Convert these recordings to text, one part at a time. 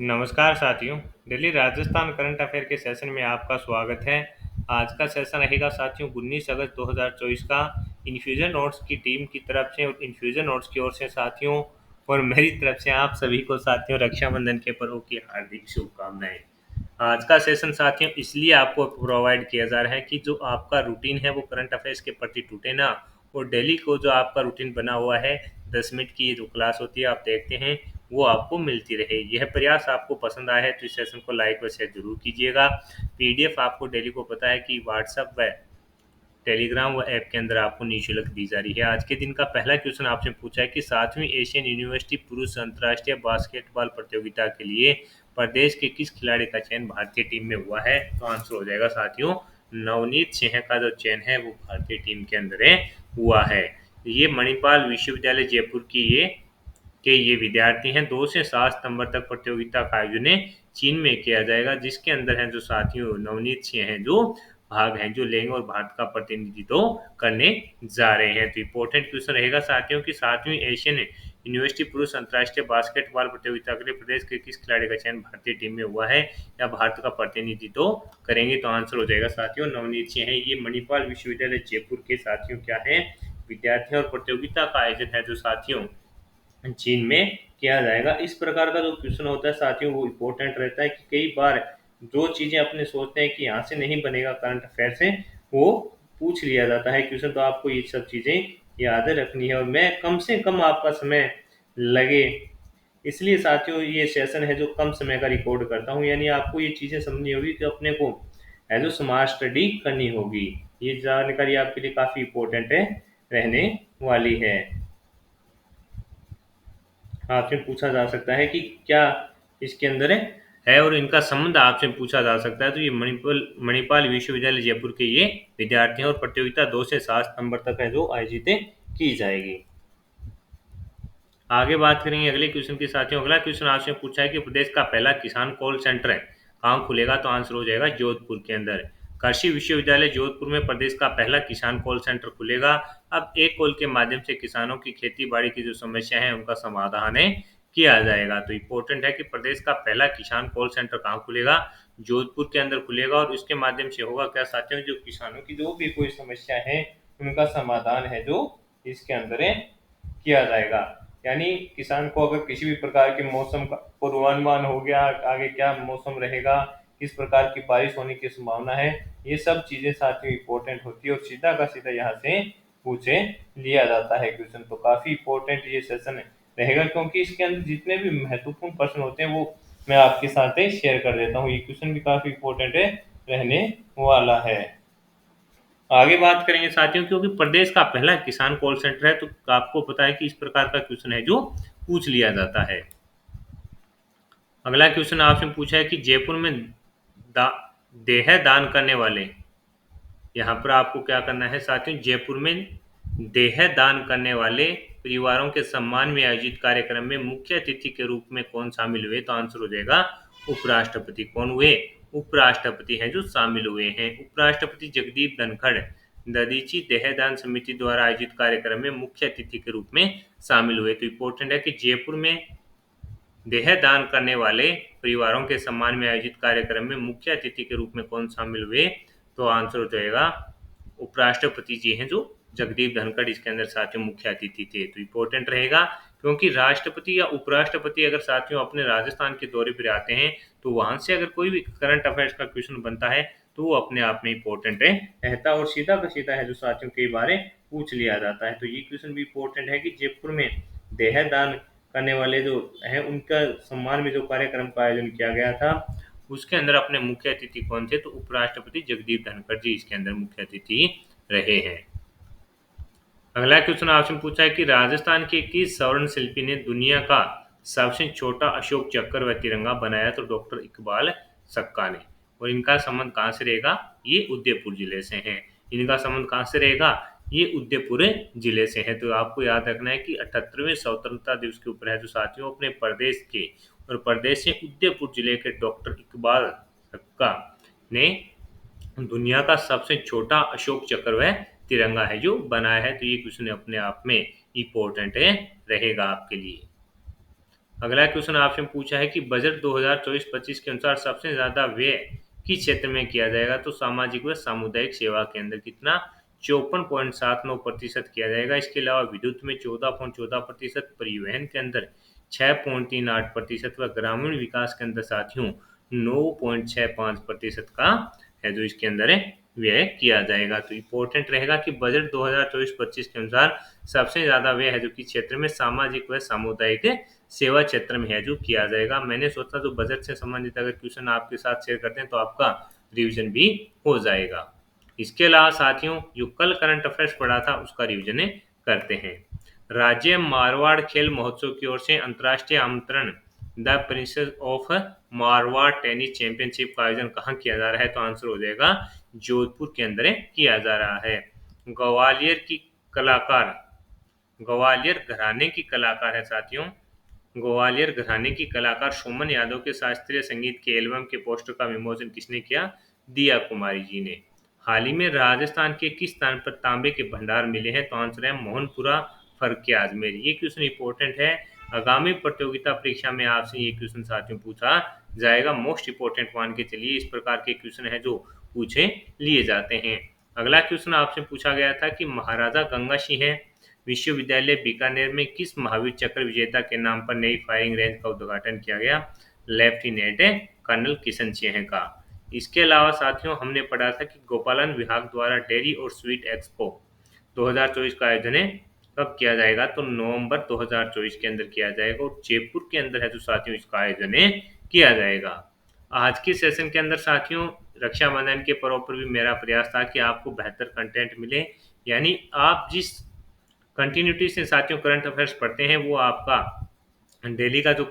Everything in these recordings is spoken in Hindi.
नमस्कार साथियों। दिल्ली राजस्थान करंट अफेयर के सेशन में आपका स्वागत है। आज का सेशन रहेगा साथियों 19 अगस्त 2024 का। इन्फ्यूजन नोट्स की टीम की तरफ से और इन्फ्यूजन नोट्स की ओर से साथियों और मेरी तरफ से आप सभी को साथियों रक्षाबंधन के पर्व की हार्दिक शुभकामनाएं। आज का सेशन साथियों इसलिए आपको प्रोवाइड किया जा रहा है कि जो आपका रूटीन है वो करंट अफेयर्स के प्रति टूटे ना, और डेली को जो आपका रूटीन बना हुआ है 10 मिनट की जो क्लास होती है आप देखते हैं वो आपको मिलती रहे। यह प्रयास आपको पसंद आया है तो इस सेशन को लाइक व शेयर जरूर कीजिएगा। पीडीएफ आपको डेली को पता है कि व्हाट्सएप व टेलीग्राम व ऐप के अंदर आपको निःशुल्क दी जा रही है। आज के दिन का पहला क्वेश्चन आपसे पूछा है कि 7वीं एशियन यूनिवर्सिटी पुरुष अंतर्राष्ट्रीय बास्केटबॉल प्रतियोगिता के लिए प्रदेश के किस खिलाड़ी का चयन भारतीय टीम में हुआ है? तो आंसर हो जाएगा साथियों नवनीत सिंह का जो चयन है वो भारतीय टीम के अंदर हुआ है। ये मणिपाल विश्वविद्यालय जयपुर की ये विद्यार्थी हैं। 2 से 7 सितंबर तक प्रतियोगिता का आयोजन चीन में किया जाएगा, जिसके अंदर हैं जो साथियों नवनीत सिंह हैं जो भाग हैं जो लेंगे और भारत का प्रतिनिधित्व करने जा रहे हैं। तो इंपॉर्टेंट क्वेश्चन रहेगा साथियों की 7वीं एशियन यूनिवर्सिटी पुरुष अंतर्राष्ट्रीय बास्केटबॉल प्रतियोगिता के लिए प्रदेश के किस खिलाड़ी का चयन भारतीय टीम में हुआ है या भारत का प्रतिनिधित्व करेंगे? तो आंसर हो जाएगा साथियों नवनीत सिंह है। ये मणिपाल विश्वविद्यालय जयपुर के साथियों क्या है विद्यार्थी, और प्रतियोगिता का आयोजन है जो साथियों चीन में किया जाएगा। इस प्रकार का जो क्वेश्चन होता है साथियों वो इम्पोर्टेंट रहता है कि कई बार जो चीज़ें अपने सोचते हैं कि यहाँ से नहीं बनेगा करंट अफेयर से, वो पूछ लिया जाता है क्वेश्चन। तो आपको ये सब चीज़ें याद रखनी है और मैं कम से कम आपका समय लगे इसलिए साथियों ये सेशन है जो कम समय का रिकॉर्ड करता हूँ, यानी आपको ये चीज़ें समझनी होगी कि अपने को एज स्मार्ट स्टडी करनी होगी। ये जानकारी आपके लिए काफ़ी इम्पोर्टेंट है रहने वाली है। आपसे पूछा जा सकता है कि क्या इसके अंदर है और इनका संबंध आपसे पूछा जा सकता है। तो ये मणिपाल विश्वविद्यालय जयपुर के ये विद्यार्थी हैं और प्रतियोगिता 2 से 7 सितंबर तक है जो आयोजित की जाएगी। आगे बात करेंगे अगले क्वेश्चन के साथियों। अगला क्वेश्चन आपसे पूछा है कि प्रदेश का पहला किसान कॉल सेंटर है कहाँ खुलेगा? तो आंसर हो जाएगा जोधपुर के अंदर। कृषि विश्वविद्यालय जोधपुर में प्रदेश का पहला किसान कॉल सेंटर खुलेगा। अब एक कॉल के माध्यम से किसानों की खेती बाड़ी की जो समस्या है उनका समाधान किया जाएगा। तो इम्पोर्टेंट है कि प्रदेश का पहला किसान कॉल सेंटर कहाँ खुलेगा? जोधपुर के अंदर खुलेगा। और इसके माध्यम से होगा क्या साथियों, जो किसानों की जो भी कोई समस्या है उनका समाधान है जो इसके अंदर किया जाएगा। यानी किसान को अगर किसी भी प्रकार के मौसम का पूर्वानुमान हो गया, आगे क्या मौसम रहेगा, किस प्रकार की बारिश होने की संभावना है, ये सब चीजें साथियों इंपॉर्टेंट होती है और सीधा का सीधा यहाँ से पूछे लिया जाता है क्वेश्चन। तो काफी इंपॉर्टेंट ये सेशन रहेगा क्योंकि इसके अंदर जितने भी महत्वपूर्ण प्रश्न होते हैं वो मैं आपके साथ शेयर कर देता हूँ। ये क्वेश्चन भी काफी इंपॉर्टेंट रहने वाला है। आगे बात करेंगे साथियों, क्योंकि प्रदेश का पहला किसान कॉल सेंटर है तो आपको पता है कि इस प्रकार का क्वेश्चन है जो पूछ लिया जाता है। अगला क्वेश्चन आपसे पूछा है कि जयपुर में दा, देह दान करने वाले, यहाँ पर आपको क्या करना है साथियों, जयपुर में देह दान करने वाले परिवारों के सम्मान में आयोजित कार्यक्रम में मुख्य अतिथि के रूप में कौन शामिल हुए? तो आंसर हो जाएगा उपराष्ट्रपति। कौन हुए? उपराष्ट्रपति हैं जो शामिल हुए हैं। उपराष्ट्रपति जगदीप धनखड़ ददीची देहदान समिति द्वारा आयोजित कार्यक्रम में मुख्य अतिथि के रूप में शामिल हुए। तो इम्पोर्टेंट है कि जयपुर में देह दान करने वाले परिवारों के सम्मान में आयोजित कार्यक्रम में मुख्य अतिथि के रूप में कौन शामिल हुए? तो आंसर हो जाएगा उपराष्ट्रपति जी हैं जो जगदीप धनखड़ इसके अंदर साथियों मुख्य अतिथि थे। तो इम्पोर्टेंट रहेगा क्योंकि राष्ट्रपति या उपराष्ट्रपति अगर साथियों अपने राजस्थान के दौरे पर आते हैं तो वहां से अगर कोई भी करंट अफेयर्स का क्वेश्चन बनता है तो वो अपने आप में इम्पोर्टेंट रहता है और सीधा का सीधा है जो साथियों कई बार पूछ लिया जाता है। तो ये क्वेश्चन भी इम्पोर्टेंट है कि जयपुर में देह दान करने वाले जो हैं उनका सम्मान में जो कार्यक्रम का आयोजन किया गया था उसके अंदर अपने मुख्य अतिथि कौन थे? तो उपराष्ट्रपति जगदीप धनखड़ जी इसके अंदर मुख्य अतिथि रहे हैं। अगला क्वेश्चन आपसे पूछा है कि राजस्थान के किस स्वर्ण शिल्पी ने दुनिया का सबसे छोटा अशोक चक्र व तिरंगा बनाया? तो डॉक्टर इकबाल सक्का ने। और इनका संबंध कहाँ से रहेगा? ये उदयपुर जिले से है। इनका संबंध कहाँ से रहेगा? ये उदयपुर जिले से है। तो आपको याद रखना है कि 78वें स्वतंत्रता दिवस के ऊपर है जो साथियों अपने प्रदेश के और प्रदेश से उदयपुर जिले के डॉक्टर इकबाल सक्का ने दुनिया का सबसे छोटा अशोक चक्र व तिरंगा है जो बनाया है। तो ये क्वेश्चन अपने आप में इम्पोर्टेंट रहेगा आपके लिए। अगला क्वेश्चन आपसे पूछा है कि बजट 2024-25 के अनुसार सबसे ज्यादा व्यय किस क्षेत्र में किया जाएगा, तो सामाजिक व सामुदायिक सेवा के अंदर कितना 54.79% किया जाएगा। इसके अलावा विद्युत में 14.14%, परिवहन के अंदर 6.38% व ग्रामीण विकास के अंदर साथियों 9.65% का है जो इसके अंदर है व्यय किया जाएगा। तो इम्पोर्टेंट रहेगा कि बजट 2024-25 के अनुसार सबसे ज्यादा व्यय है जो कि क्षेत्र में सामाजिक व सामुदायिक सेवा क्षेत्र में है जो किया जाएगा। मैंने सोचा तो बजट से संबंधित अगर क्वेश्चन आपके साथ शेयर करते हैं तो आपका रिवीजन भी हो जाएगा। इसके अलावा साथियों जो कल करंट अफेयर्स पढ़ा था उसका रिवीजन करते हैं। राज्य मारवाड़ खेल महोत्सव की ओर से अंतर्राष्ट्रीय आमंत्रण the princess of Marwar tennis championship का आयोजन कहाँ किया जा रहा है, तो आंसर हो जाएगा जोधपुर के अंदर किया जा रहा है। ग्वालियर की कलाकार ग्वालियर घराने की कलाकार है साथियों। ग्वालियर घराने की कलाकार सुमन यादव के शास्त्रीय संगीत के एल्बम के पोस्टर का विमोचन किसने किया, दिया कुमारी जी ने। हाल ही में राजस्थान के किस स्थान पर तांबे के भंडार मिले हैं, तो आंसर है मोहनपुरा फरके आजमेर। ये क्वेश्चन इंपॉर्टेंट है, आगामी प्रतियोगिता परीक्षा में आपसे ये क्वेश्चन साथियों पूछा जाएगा, मोस्ट इंपॉर्टेंट मान के चलिए। इस प्रकार के क्वेश्चन है जो पूछे लिए जाते हैं। अगला क्वेश्चन आपसे पूछा गया था कि महाराजा गंगा सिंह विश्वविद्यालय बीकानेर में किस महावीर चक्र विजेता के नाम पर नई फायरिंग रेंज का उद्घाटन किया गया, लेफ्टिनेंट कर्नल किशन सिंह का। इसके अलावा साथियों हमने पढ़ा था कि गोपालन विभाग द्वारा डेयरी और स्वीट एक्सपो 2024 का आयोजन कब किया जाएगा, तो नवंबर 2024 के अंदर किया जाएगा और जयपुर के अंदर है तो साथियों इसका आयोजन किया जाएगा। आज के सेशन के अंदर साथियों रक्षाबंधन के पर्व पर भी मेरा प्रयास था कि आपको बेहतर कंटेंट मिले, यानी आप जिस कंटिन्यूटी से साथियों करंट अफेयर्स पढ़ते हैं वो आपका डेली का जो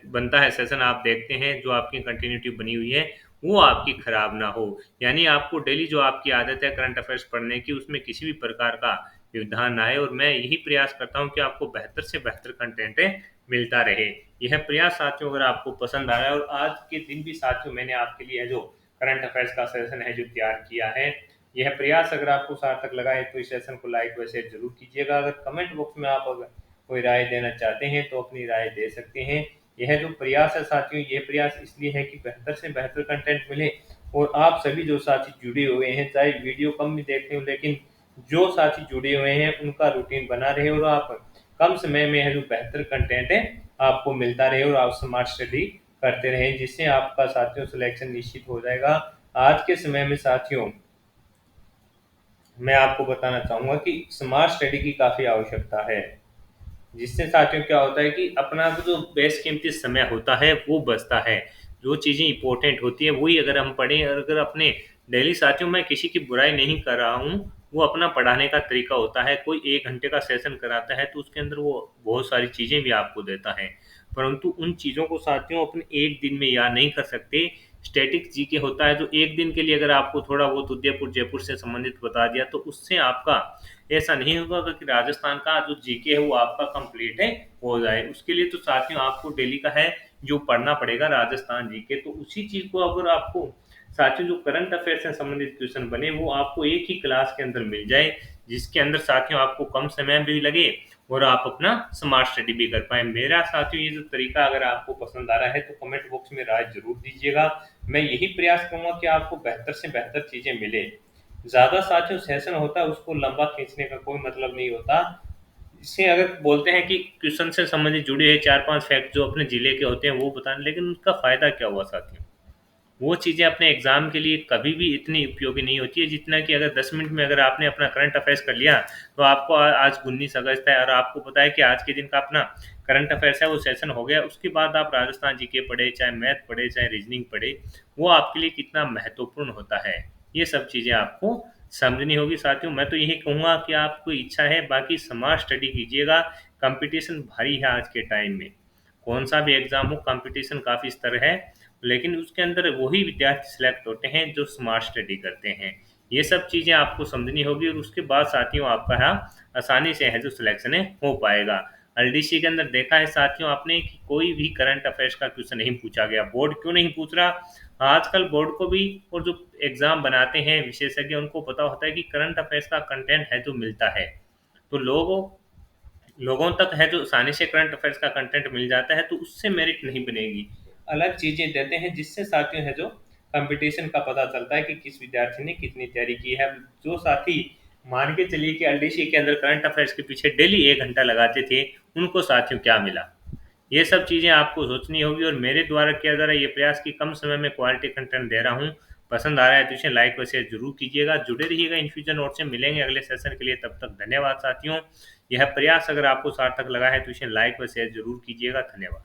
बनता है सेशन आप देखते हैं, जो आपकी कंटिन्यूटी बनी हुई है वो आपकी खराब ना हो, यानी आपको डेली जो आपकी आदत है करंट अफेयर्स पढ़ने की उसमें किसी भी प्रकार का व्यवधान ना आए। और मैं यही प्रयास करता हूं कि आपको बेहतर से बेहतर कंटेंट मिलता रहे। यह प्रयास साथियों अगर आपको पसंद आ रहा है, और आज के दिन भी साथियों मैंने आपके लिए जो करंट अफेयर्स का सेशन है जो तैयार किया है, यह प्रयास अगर आपको सार्थक लगा है तो इस सेशन को लाइक व शेयर जरूर कीजिएगा। अगर कमेंट बॉक्स में आप अगर कोई राय देना चाहते हैं तो अपनी राय दे सकते हैं। यह जो प्रयास है साथियों, ये प्रयास इसलिए है कि बेहतर से बेहतर कंटेंट मिले और आप सभी जो साथी जुड़े हुए हैं, चाहे वीडियो कम भी देखते हो लेकिन जो साथी जुड़े हुए हैं उनका रूटीन बना रहे और आप कम समय में है जो बेहतर कंटेंट है आपको मिलता रहे और आप स्मार्ट स्टडी करते रहें, जिससे आपका साथियों सिलेक्शन निश्चित हो जाएगा। आज के समय में साथियों मैं आपको बताना चाहूंगा कि स्मार्ट स्टडी की काफी आवश्यकता है, जिससे साथियों क्या होता है कि अपना जो बेशकीमती समय होता है वो बचता है। जो चीज़ें इंपॉर्टेंट होती है वही अगर हम पढ़ें, और अगर अपने डेली साथियों मैं किसी की बुराई नहीं कर रहा हूँ, वो अपना पढ़ाने का तरीका होता है। कोई 1 घंटे का सेशन कराता है तो उसके अंदर वो बहुत सारी चीज़ें भी आपको देता है, परंतु उन चीज़ों को साथियों अपने एक दिन में याद नहीं कर सकते। स्टैटिक जीके होता है जो एक दिन के लिए अगर आपको थोड़ा बहुत उदयपुर जयपुर से संबंधित बता दिया तो उससे आपका ऐसा नहीं होगा कि राजस्थान का जो जीके है वो आपका कंप्लीट हो जाए। उसके लिए तो साथियों आपको डेली का है जो पढ़ना पड़ेगा राजस्थान जीके। तो उसी चीज को अगर आपको साथियों जो करंट अफेयर से संबंधित क्वेश्चन बने वो आपको एक ही क्लास के अंदर मिल जाए, जिसके अंदर साथियों आपको कम समय भी लगे और आप अपना स्मार्ट स्टडी भी कर पाए। मेरा साथियों ये जो तरीका अगर आपको पसंद आ रहा है तो कमेंट बॉक्स में राय जरूर दीजिएगा। मैं यही प्रयास करूंगा कि आपको बेहतर से बेहतर चीजें मिले। ज्यादा साथियों सेशन होता है उसको लंबा खींचने का कोई मतलब नहीं होता। इससे अगर बोलते हैं कि क्वेश्चन से संबंधित जुड़े हुए 4-5 फैक्ट जो अपने जिले के होते हैं वो बताने, लेकिन उसका फायदा क्या हुआ साथियों, वो चीज़ें अपने एग्जाम के लिए कभी भी इतनी उपयोगी नहीं होती है जितना कि अगर 10 मिनट में अगर आपने अपना करंट अफेयर्स कर लिया तो आपको आज 19 अगस्त है और आपको पता है कि आज के दिन का अपना करंट अफेयर्स है वो सेशन हो गया, उसके बाद आप राजस्थान जीके पढ़े, चाहे मैथ पढ़े, चाहे रीजनिंग पढ़े, वो आपके लिए कितना महत्वपूर्ण होता है ये सब चीज़ें आपको समझनी होगी। साथियों मैं तो यही कहूँगा कि आपको इच्छा है बाकी स्मार्ट स्टडी कीजिएगा। कंपटीशन भारी है आज के टाइम में, कौन सा भी एग्जाम हो कंपटीशन काफ़ी स्तर है, लेकिन उसके अंदर वही विद्यार्थी सिलेक्ट होते हैं जो स्मार्ट स्टडी करते हैं। ये सब चीज़ें आपको समझनी होगी और उसके बाद साथियों आपका यहाँ आसानी से है जो सिलेक्शन हो पाएगा। एलडीसी के अंदर देखा है साथियों आपने कि कोई भी करंट अफेयर्स का क्वेश्चन नहीं पूछा गया। बोर्ड क्यों नहीं पूछ रहा, आजकल बोर्ड को भी और जो एग्जाम बनाते हैं विशेषज्ञ उनको पता होता है कि करंट अफेयर्स का कंटेंट है जो मिलता है, तो लोगों लोगों तक है जो आसानी से करंट अफेयर्स का कंटेंट मिल जाता है, तो उससे मेरिट नहीं बनेगी। अलग चीज़ें देते हैं जिससे साथियों है जो कंपटीशन का पता चलता है कि किस विद्यार्थी ने कितनी तैयारी की है। जो साथी मान के चलिए कि एलडीसी के अंदर करंट अफेयर्स के पीछे डेली 1 घंटा लगाते थे, उनको साथियों क्या मिला। ये सब चीज़ें आपको सोचनी होगी, और मेरे द्वारा किया जा रहा है ये प्रयास कि कम समय में क्वालिटी कंटेंट दे रहा हूँ। पसंद आ रहा है तो इसे लाइक व शेयर जरूर कीजिएगा। जुड़े रहिएगा इन फ्यूचर नोट से। मिलेंगे अगले सेशन के लिए, तब तक धन्यवाद साथियों। यह प्रयास अगर आपको सार्थक लगा है तो इसे लाइक व शेयर जरूर कीजिएगा। धन्यवाद।